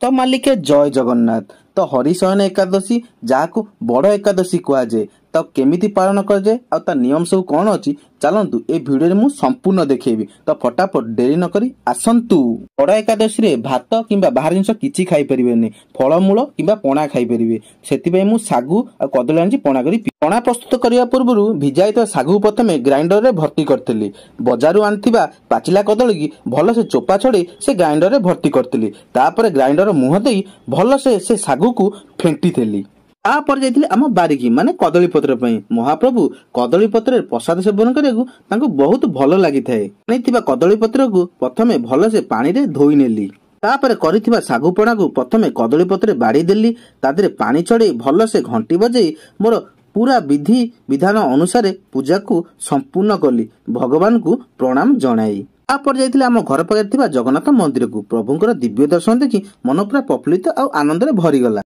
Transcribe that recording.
तो मालिके जय जगन्नाथ। तो हरिशयन एकादशी जहाँ बड़ एकादशी कहुए तो केमिति पालन कराए आ ता नियम सब कौन अच्छी चलतु ए भिडियो मु संपूर्ण देखेबी। तो फटाफट डेरी न करी आसंतु। बड़ एकादशी रे भात किंबा बाहर जिनस किछि खाई परिबेनी, फलमूल किंबा पणा खाई परिबे। सेतिबे मु सागु आ कदली आनि पणा करी पणा प्रस्तुत करिया पूर्वरु भिजाई तो सागु प्रथमे ग्राइंडर रे भर्ती करथिली। बजारु आनिथिबा पाचिला कदली की भल से चोपा छड़ी से ग्राइंडर रे भर्ती करथिली। तापर ग्राइंडर मुह देई भल से सागु को फेंटी थेली। तापर जाइथिले आम बारिकी माने कदली पत्र पई। महाप्रभु कदली पत्र प्रसाद सेवन करियाकु तांको बहुत भल लागि थाए। आनिथिबा कदली पत्र को प्रथमे भल से पानी रे धोई नेली। तापर करिथिबा सागु पणा को प्रथमे कदली पत्र बाड़ी देली। तादरे पानी चढ़े भल से घंटी बजेई मोर पूरा विधि विधान अनुसार पूजा को संपूर्ण कली। भगवान को प्रणाम जणाई तापर जाइथिले आम घर पाखे थिबा जगन्नाथ मंदिर को। प्रभुंकर दिव्य दर्शन देखि मन पूरा प्रफुल्लित आ आनंद रे भरी गला।